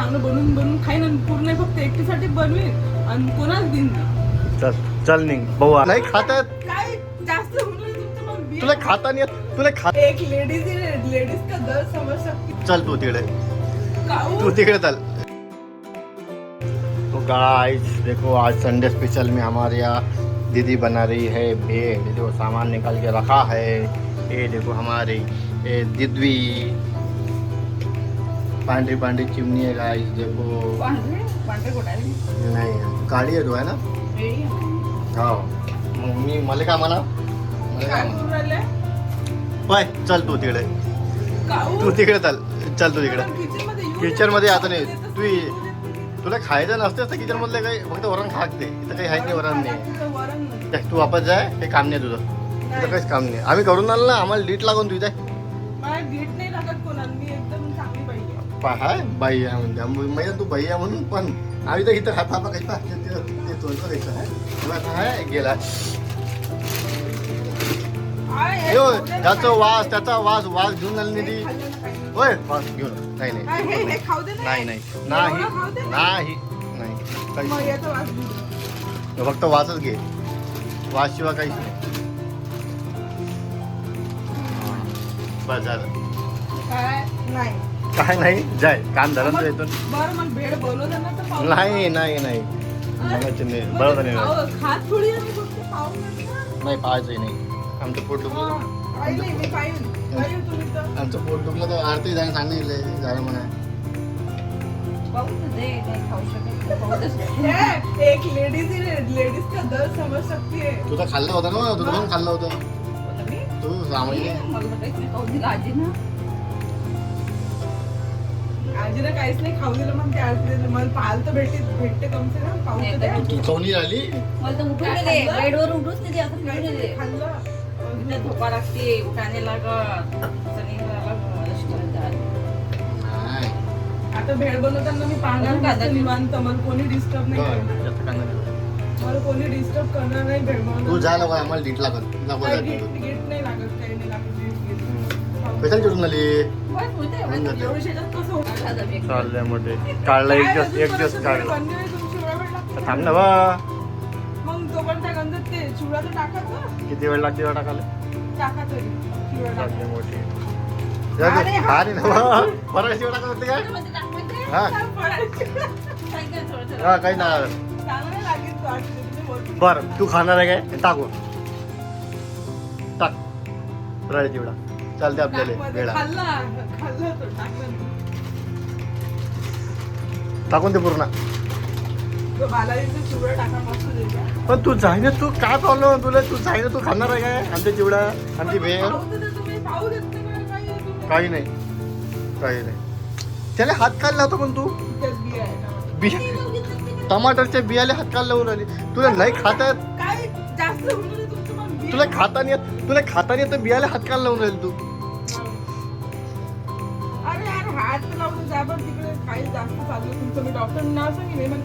चांगलं बनवून बनवून खाईन आणि पूर्ण फक्त एकटीसाठी बनवीन आणि कोणाच दिन चल चल निघ भाऊ नाही खातात काय जास्त होणार तुमचं मग तुला खाता नाही येत, तुला खा एक लेडीज का दर समझ सकती चल तू तिकडे काऊ तू तिकडे चल। तो गाइस देखो आज संडे स्पेशल में हमारे यहाँ दीदी बना रही है भेड़। देखो सामान निकाल के रखा है। ये देखो हमारे ये दिद्वी पांढरी पांढरी चिमनी है गाइस देखो। पांढरे कोटाले नाही काळी आहे तो आहे ना। रेडी हो मग मी मला काय म्हणा काय करून राहिले पाय चल तू तिकडे काऊ तू तिकडे चल चल तू तिकडे किचन मध्ये किचन मध्ये आता नाही तू तुला खायचं नसतेच तर किचन मधले काही फक्त वरण खाते इथं काही आहे नाही वरण नाही वरण तू वापस जाय हे काम नाही तुझं तुझं काहीच काम नाही आम्ही करून आणलं ना आम्हाला लीट लागून तुझ्या मला गीट नाही लागत कोणाला मी एकदम चांगली पाहिजे हाय बाई आहे म्हणते मैदान तू बाई आहे म्हणून पण आम्ही तर इथं खात बाबा काही ते तोडलं द्यायचं आहे गेला त्याचा वास घेऊन आली ती होय वास घेऊन नाही नाही हे खाऊ दे नाही नाही नाही नाही नाही मग काही याचा वास घेऊ. फक्त वासच घे वास शिवाय काहीच नाही बस झालं काय नाही काय नाही जाय काम झालं ना इथून बरं मग भेड बनवलं ना तर पाहू नाही नाही नाही बघायचं नाही बरोबर नाही खात थोडी आहे, मी फक्त पाहू नका. नाही पाहायचंही नाही आमचं पोट दुखलं काही नाही मी पाहिन पाहिन तुम्ही तर आमचं पोट दुखलं तर आरती जाऊन सांगितलं झालं म्हणा एक लेडीज का दर समझ सकती है तुझं खाल्लं होतं ना तुझं पण खाल्लं होतं तू सामान्य आजीला काहीच नाही खाऊ दिलं मग ते आरती दिलं मला पाहायला तर भेटते कम से कम पाहू तर द्या. तू चवणी आली मला तर उठून दे बेडवर उठूच नाही दे असं काही फिरून दे खाल्लं इथे झोपा लागते उठाने लागत नाही. आता भेळ बनवताना मी पाहणार कांदा मस्त निवांत मला कोणी डिस्टर्ब नाही बरं, करणार जास्त कांदा नाही. मला कोणी डिस्टर्ब करणार नाही भेळ तू बनवताना. जा नको आम्हाला लीट लागत नको काही जाय गिट गिट नाही लागत काही नाही लागत गिट. कशाला चिडून आली एवढी शेतात कसं होणार? चाललंय मोठे काढला एक काय दिवस अजून एक दिवस परत काढला बनले नाही, तुमची वेळ लागते. थांब ना बा मग तो पण त्या गंजात ते चिवडा तर टाकायचं किती वेळ लागते टाकायला टाका तरी चिवडा टाका. चाललंय मोठे अरे हा. अरे ना बरं कशी टाकत होते काय हा काय पडायचं? हा काही नाही चांगलं लागेल तो आठवते. तुम्ही वरतून बर तू खाणार आहे काय टाकू टाक राळी चिवडा चालते आपल्याला टाकमध्ये वेळा खाल्ला तो टाकला नाही. टाकून ते पूर्ण तो बालाजीचा चिवडा टाका मस्त देईल. पण तू जाय ना तू काय प्रॉब्लेम तुला तू जाय ना तू खाणार आहे काय आमच्या चिवडा आमची भेळ पाहू तर दे तुम्ही, पाहू देत नाही मला काही आहे तुम्ही. काही नाही काही नाही त्याला हात काढला होता पण तू त्यात बिया आहे का? बिया टमाटरच्या बियाले हात काढ लावून आली तुला नाही खाता येत काय जास्त होऊन राहिलं तुमचं मग बिया. तुला खाता नाही येत तुला खाता नाही येत तर बियाले हात काढ लावून राहील तू अरे यार हात लावून जा बरं तिकडे काही जास्त चाललं तुमचं मी डॉक्टरना नाव सांगितलं मग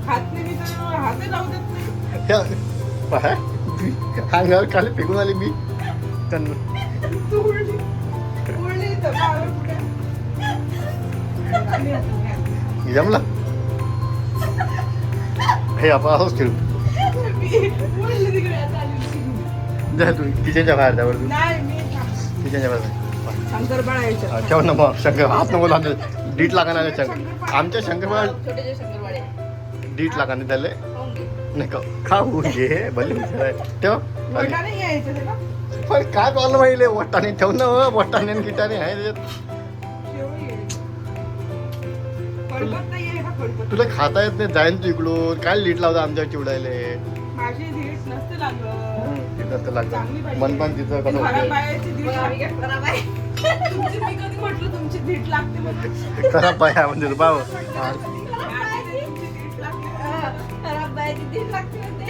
खात नाही मी तर हातही लावू देत नाही. अंगावर खाली फेकून आली मी त्यांना तू उडली तर बाबा पुढे. जमला हे आपण असंच खेळू उडली तिकडे आता आली. जा तू किचनच्या बाहेर त्यावर तू नाही मी किचनच्या बाहेर शंकरपाळा यायच्या ठेव ना मग शंकर हात नको लागले डीट लागा नाही शंकर आमच्या शंकरपाळ छोटे शंकरवाडे डीट लागा नाही त्याले खाऊन घे. नाही का खाऊ घे भले विचार आहे ठेव मोठा नाही यायचं त्याला पण काय प्रॉब्लेम आहे वट्टाने ठेव ना वट्टाने आणि गिटाने आहे त्याच्यात शेवटी यायचं. फडकत नाही आहे का फडकत? तुला खाता येत नाही जाईन तू इकडून काय लीट लावता आमच्या चिवडायले माझी धीट नसते लागत. तिथं तर चांगली लागतं पाहिजे. मन पण तिथं कसं खराब होतं बायाची धीट बघ, आम्ही लागते. काय खराब आहे. तुमची मी कधी म्हटलं तुमची धीट लागते म्हणून? खराब पाय म्हणजे बाबा तुमची धीट लागते. खराब बायची धीर लागते म्हणते.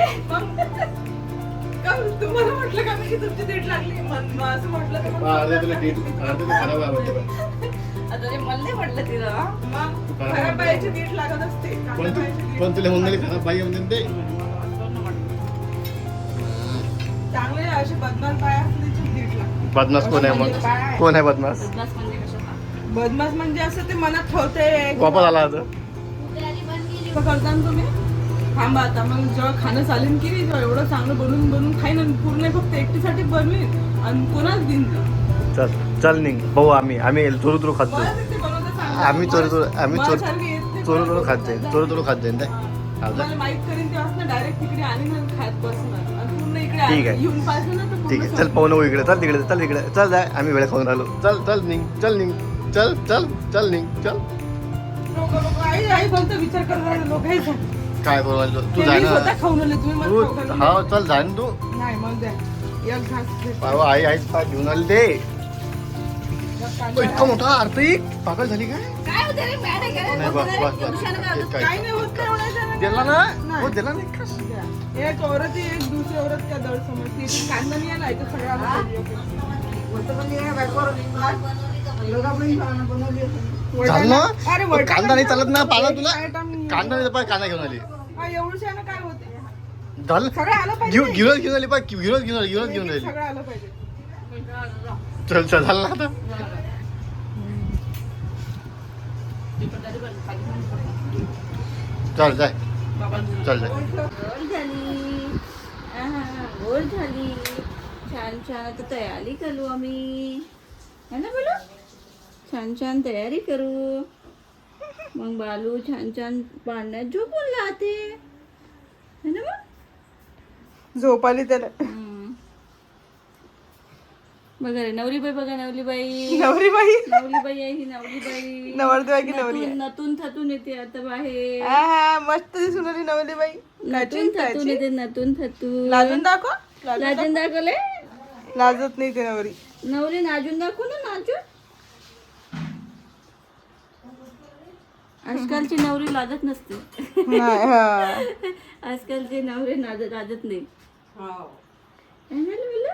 का तुम्हाला म्हटलं का मी की तुमची धीट लागली मग असं म्हटलं तर मग अर्धे तुला डीट अर्धे खराब आहे म्हणते आता ते मला नाही म्हटलं तिला मग खराब बायाची धीट लागत असते. चांगल्या बायाची धीट. पण तुला म्हणले खराब बाई म्हणते ते चांगले असे बदमाश बाया असले की धीट लागते. बदमाश कोण आहे मग कोण आहे बदमाश बदमाश म्हणजे कशाला बदमाश म्हणजे असं ते मनात ठेवते वापस आला आता कसं करता ना तुम्ही थांबा आता मग जेव्हा खाणं चालेल की नाही तेव्हा एवढं चांगलं बनवून बनवून खाईन आणि पूर्ण फक्त एकटीसाठी बनवीन आणि कोणाच देईन ते. चल चल निघ भाऊ आम्ही चोरू चोरू खात मला जाऊ ते बनवता चांगलं. आम्ही चोरू चोरू माझ्यासारखी येत नाही. चोरू चोरू खात जाईन चोरू चोरू खात जाईन मला माहित करीन तेव्हाच ना डायरेक्ट तिकडे आणि मग खात बसणार आणि पूर्ण इकडे ठीक आहे. येऊन पाहिजे ना तर ठीक आहे पूर्ण चल पाहू नको इकडे चल तिकडे चल जाय आम्ही वेळ खाऊन राहिलो चल निघ चल निघ चल आई आई बोलतो विचार करणारे लोक आहे काय करू राहिलो तू ते जाय मी ना स्वतः खाऊन आले तुम्ही मला तू खाऊ घालून हा चल जाय ना तू द्या. नाही मग द्या एक घास दे. बाबा आईच पाय घेऊन आली ते इतका मोठा आर्थिक पागल झाली काय काय होतं रे मॅड आहे का नाही बस एवढ्यानं काय होतं? काही नाही होत नाही एवढ्या दिला ना नाही. हो दिला नाही का द्या. एक औरत आहे, एक दुसरी औरत त्या दर समजते इथे कांदा नाही आला इथे सगळं आलं झालं ना अरे पण कांदा नाही चालत ना पाला तुला आयटम कांदा नाही पाय कांदा घेऊन आली एवढं काय होते झालं सगळं आलं पाहिजे घेऊन आली पाय घेऊन आली सगळं आलं पाहिजे चल झालं ना आता चल जाय चल जाय गोल झाली गोल झाली छान छान आता तयारी करू आम्ही है ना बोलू छान छान तयारी करू मग बालू छान छान पाण्यात झोपून राहते है ना मग झोप आली त्याला बघा रे नवरीबाई बघा नवरीबाई नवरी बाई नवरीबाई आहे ही नवरीबाई नवरदेवा की नवरी आहे नतून थतून येते आता बाहेर हा, मस्त दिसून आली नवरी बाई नतून थतून येते नतून थतून लाजून दाखव लाजून दाखवले लाजत नाही ते नवरी नवरी नाजून दाखव ना नाजून आजकालची नवरी लाजत नसते नाही हा आजकालची नवरी लाजत नाही है ना, बोलू?